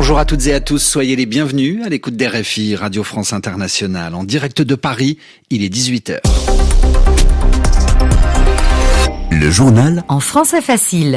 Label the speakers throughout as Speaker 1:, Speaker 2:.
Speaker 1: Bonjour à toutes et à tous, soyez les bienvenus à l'écoute d'RFI, Radio France Internationale. En direct de Paris, il est 18h.
Speaker 2: Le journal
Speaker 3: en français facile.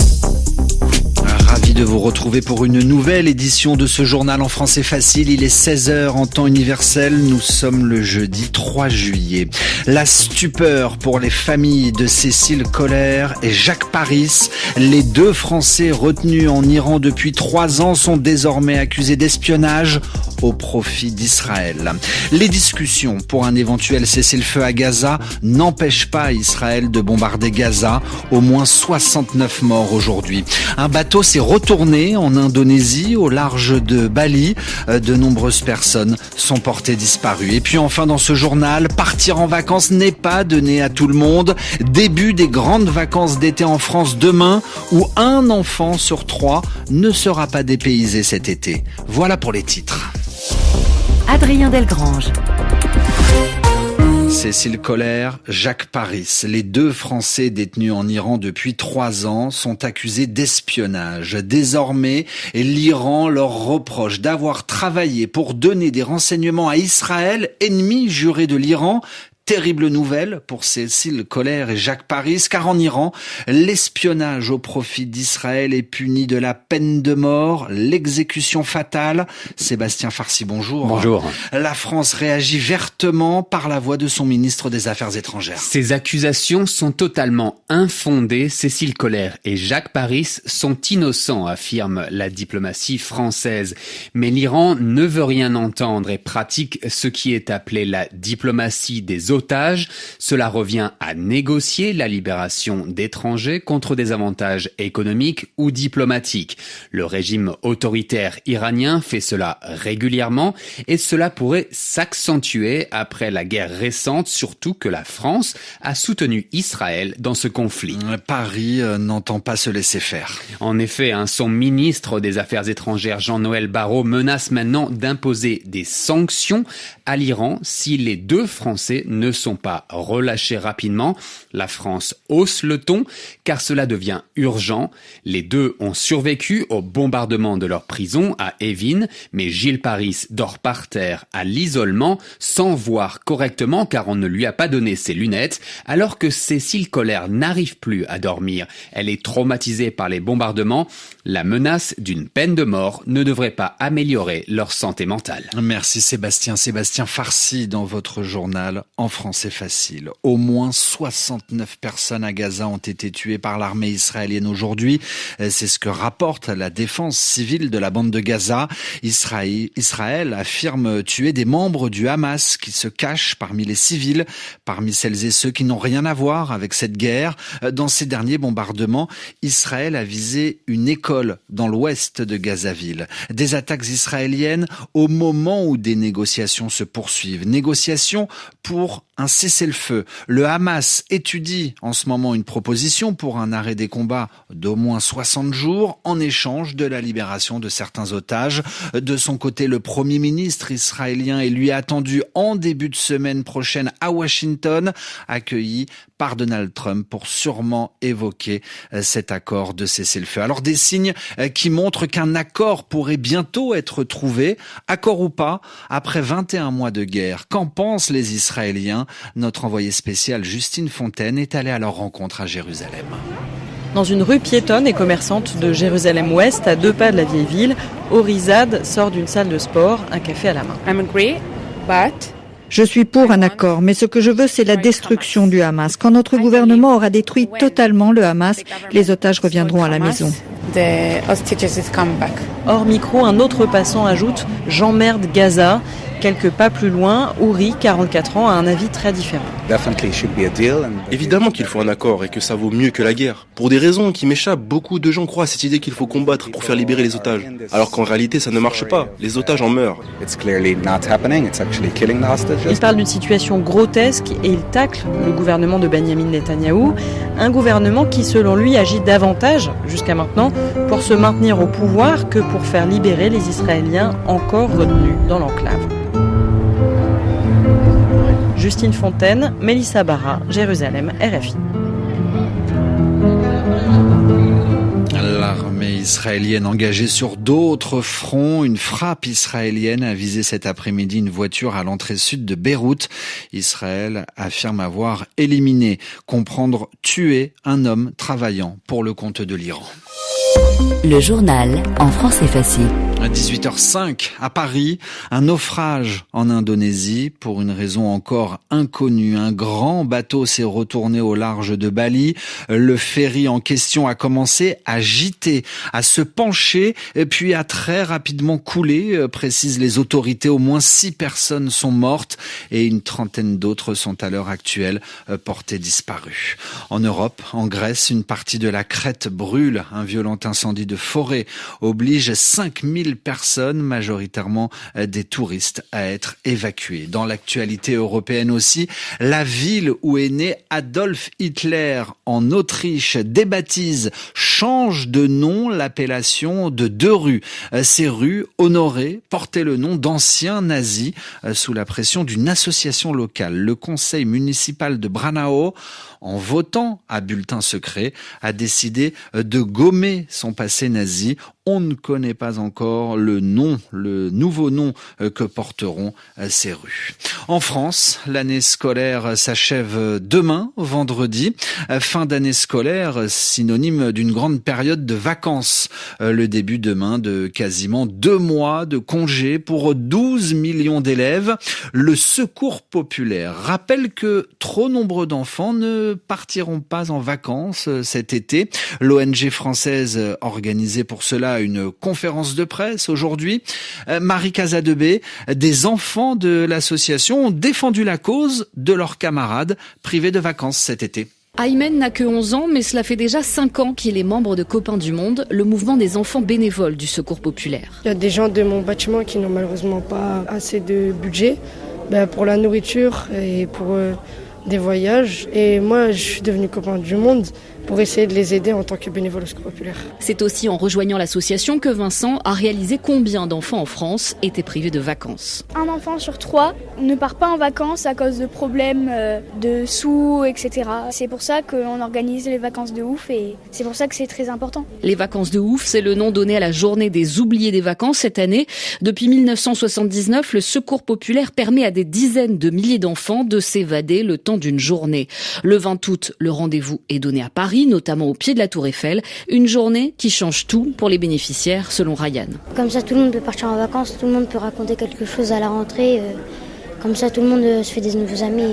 Speaker 1: Ravi de vous retrouver pour une nouvelle édition de ce journal en français facile. Il est 16h en temps universel. Nous sommes le jeudi 3 juillet. La stupeur pour les familles de Cécile Coller et Jacques Paris. Les deux Français retenus en Iran depuis 3 ans sont désormais accusés d'espionnage au profit d'Israël. Les discussions pour un éventuel cessez-le-feu à Gaza n'empêchent pas Israël de bombarder Gaza. Au moins 69 morts aujourd'hui. Un bateau s'est retourné en Indonésie, au large de Bali. De nombreuses personnes sont portées disparues. Et puis enfin dans ce journal, partir en vacances n'est pas donné à tout le monde. Début des grandes vacances d'été en France demain, où un enfant sur 3 ne sera pas dépaysé cet été. Voilà pour les titres.
Speaker 3: Adrien Delgrange.
Speaker 1: Cécile Coller, Jacques Paris, les deux Français détenus en Iran depuis 3 ans sont accusés d'espionnage. Désormais, l'Iran leur reproche d'avoir travaillé pour donner des renseignements à Israël, ennemi juré de l'Iran. Terrible nouvelle pour Cécile Coller et Jacques Paris, car en Iran, l'espionnage au profit d'Israël est puni de la peine de mort, l'exécution fatale. Sébastien Farcy, bonjour.
Speaker 4: Bonjour.
Speaker 1: La France réagit vertement par la voix de son ministre des Affaires étrangères.
Speaker 4: Ces accusations sont totalement infondées. Cécile Coller et Jacques Paris sont innocents, affirme la diplomatie française. Mais l'Iran ne veut rien entendre et pratique ce qui est appelé la diplomatie des otages. Cela revient à négocier la libération d'étrangers contre des avantages économiques ou diplomatiques. Le régime autoritaire iranien fait cela régulièrement et cela pourrait s'accentuer après la guerre récente, surtout que la France a soutenu Israël dans ce conflit.
Speaker 1: Paris n'entend pas se laisser faire.
Speaker 4: En effet, son ministre des Affaires étrangères, Jean-Noël Barrot, menace maintenant d'imposer des sanctions à l'Iran si les deux Français ne sont pas relâchés rapidement. La France hausse le ton car cela devient urgent. Les deux ont survécu au bombardement de leur prison à Evin, mais Gilles Paris dort par terre à l'isolement sans voir correctement car on ne lui a pas donné ses lunettes, alors que Cécile Coller n'arrive plus à dormir. Elle est traumatisée par les bombardements. La menace d'une peine de mort ne devrait pas améliorer leur santé mentale.
Speaker 1: Merci Sébastien Farcy dans votre journal en français facile. Au moins 69 personnes à Gaza ont été tuées par l'armée israélienne aujourd'hui. C'est ce que rapporte la défense civile de la bande de Gaza. Israël affirme tuer des membres du Hamas qui se cachent parmi les civils, parmi celles et ceux qui n'ont rien à voir avec cette guerre. Dans ces derniers bombardements, Israël a visé une école dans l'ouest de Gazaville. Des attaques israéliennes au moment où des négociations se poursuivent. Négociations pour un cessez-le-feu. Le Hamas étudie en ce moment une proposition pour un arrêt des combats d'au moins 60 jours en échange de la libération de certains otages. De son côté, le Premier ministre israélien est lui attendu en début de semaine prochaine à Washington, accueilli par Donald Trump pour sûrement évoquer cet accord de cessez-le-feu. Alors des signes qui montrent qu'un accord pourrait bientôt être trouvé, accord ou pas, après 21 mois de guerre. Qu'en pensent les Israéliens ? Notre envoyée spéciale Justine Fontaine est allée à leur rencontre à Jérusalem.
Speaker 5: Dans une rue piétonne et commerçante de Jérusalem-Ouest, à 2 pas de la vieille ville, Orizad sort d'une salle de sport, un café à la main.
Speaker 6: Je suis pour un accord, mais ce que je veux, c'est la destruction du Hamas. Quand notre gouvernement aura détruit totalement le Hamas, les otages reviendront à la maison.
Speaker 5: Hors micro, un autre passant ajoute « J'emmerde Gaza ». Quelques pas plus loin, Ouri, 44 ans, a un avis très différent.
Speaker 7: Évidemment qu'il faut un accord et que ça vaut mieux que la guerre. Pour des raisons qui m'échappent, beaucoup de gens croient à cette idée qu'il faut combattre pour faire libérer les otages. Alors qu'en réalité, ça ne marche pas. Les otages en meurent.
Speaker 5: Il parle d'une situation grotesque et il tacle le gouvernement de Benyamin Netanyahou. Un gouvernement qui, selon lui, agit davantage, jusqu'à maintenant, pour se maintenir au pouvoir que pour faire libérer les Israéliens encore retenus dans l'enclave. Justine Fontaine, Mélissa Barra, Jérusalem, RFI.
Speaker 1: L'armée israélienne engagée sur d'autres fronts. Une frappe israélienne a visé cet après-midi une voiture à l'entrée sud de Beyrouth. Israël affirme avoir éliminé, comprendre tué un homme travaillant pour le compte de l'Iran.
Speaker 3: Le journal en français facile.
Speaker 1: À 18h05 à Paris, un naufrage en Indonésie pour une raison encore inconnue. Un grand bateau s'est retourné au large de Bali. Le ferry en question a commencé à gîter, à se pencher, puis a très rapidement coulé, précisent les autorités. Au moins 6 personnes sont mortes et une trentaine d'autres sont à l'heure actuelle portées disparues. En Europe, en Grèce, une partie de la Crète brûle. Un violent incendie de forêt oblige 5000 personnes, majoritairement des touristes, à être évacuées. Dans l'actualité européenne aussi, la ville où est né Adolf Hitler en Autriche débaptise, change de nom l'appellation de 2 rues. Ces rues honorées portaient le nom d'anciens nazis sous la pression d'une association locale. Le conseil municipal de Braunau, en votant à bulletin secret, a décidé de gommer son passé nazi. On ne connaît pas encore le nouveau nom que porteront ces rues. En France, l'année scolaire s'achève demain, vendredi. Fin d'année scolaire, synonyme d'une grande période de vacances. Le début demain de quasiment 2 mois de congés pour 12 millions d'élèves. Le Secours populaire rappelle que trop nombreux d'enfants ne partiront pas en vacances cet été. L'ONG française organisait pour cela une conférence de presse aujourd'hui. Marie Casadebé, des enfants de l'association ont défendu la cause de leurs camarades privés de vacances cet été.
Speaker 8: Aymen n'a que 11 ans, mais cela fait déjà 5 ans qu'il est membre de Copains du Monde, le mouvement des enfants bénévoles du Secours populaire.
Speaker 9: Il y a des gens de mon bâtiment qui n'ont malheureusement pas assez de budget pour la nourriture et pour des voyages. Et moi, je suis devenu Copain du Monde pour essayer de les aider en tant que bénévole au Secours populaire.
Speaker 8: C'est aussi en rejoignant l'association que Vincent a réalisé combien d'enfants en France étaient privés de vacances.
Speaker 10: Un enfant sur 3 ne part pas en vacances à cause de problèmes de sous, etc. C'est pour ça qu'on organise les vacances de ouf et c'est pour ça que c'est très important.
Speaker 8: Les vacances de ouf, c'est le nom donné à la journée des oubliés des vacances cette année. Depuis 1979, le Secours populaire permet à des dizaines de milliers d'enfants de s'évader le temps d'une journée. Le 20 août, le rendez-vous est donné à Paris, notamment au pied de la Tour Eiffel. Une journée qui change tout pour les bénéficiaires, selon Ryan.
Speaker 11: Comme ça, tout le monde peut partir en vacances, tout le monde peut raconter quelque chose à la rentrée. Comme ça, tout le monde se fait des nouveaux amis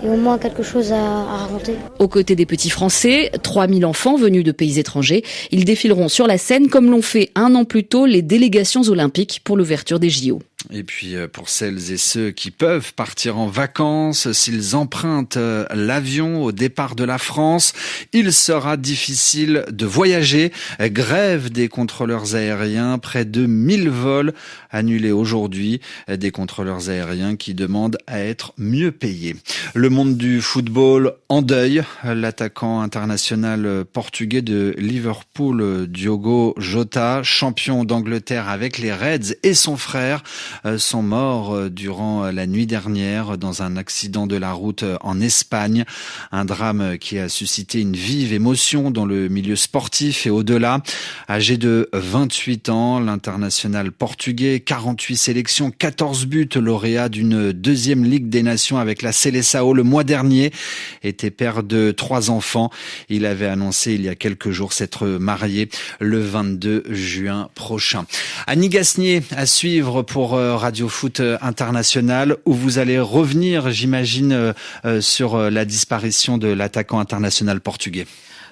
Speaker 11: et au moins quelque chose à raconter.
Speaker 8: Aux côtés des petits Français, 3000 enfants venus de pays étrangers. Ils défileront sur la scène comme l'ont fait 1 an plus tôt les délégations olympiques pour l'ouverture des JO.
Speaker 1: Et puis pour celles et ceux qui peuvent partir en vacances, s'ils empruntent l'avion au départ de la France, il sera difficile de voyager. Grève des contrôleurs aériens, près de 1000 vols annulés aujourd'hui. Des contrôleurs aériens qui demandent à être mieux payés. Le monde du football en deuil. L'attaquant international portugais de Liverpool, Diogo Jota, champion d'Angleterre avec les Reds, et son frère sont morts durant la nuit dernière dans un accident de la route en Espagne. Un drame qui a suscité une vive émotion dans le milieu sportif et au-delà. Âgé de 28 ans, l'international portugais, 48 sélections, 14 buts, lauréat d'une 2e Ligue des Nations avec la Seleção le mois dernier, était père de 3 enfants. Il avait annoncé il y a quelques jours s'être marié le 22 juin prochain. Annie Gasnier à suivre pour Radio Foot International, où vous allez revenir, j'imagine, sur la disparition de l'attaquant international portugais.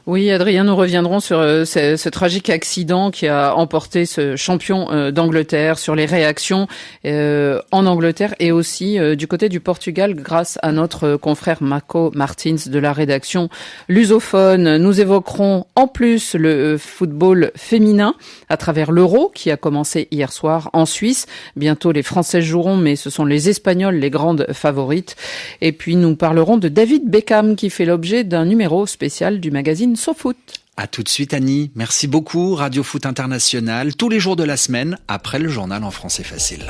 Speaker 12: Oui, Adrien, nous reviendrons sur ce tragique accident qui a emporté ce champion d'Angleterre, sur les réactions en Angleterre et aussi du côté du Portugal grâce à notre confrère Marco Martins de la rédaction lusophone. Nous évoquerons en plus le football féminin à travers l'Euro qui a commencé hier soir en Suisse. Bientôt les Françaises joueront, mais ce sont les Espagnols les grandes favorites. Et puis nous parlerons de David Beckham qui fait l'objet d'un numéro spécial du magazine SoFoot.
Speaker 1: À tout de suite Annie, merci beaucoup. Radio Foot International, tous les jours de la semaine, après le journal en français facile.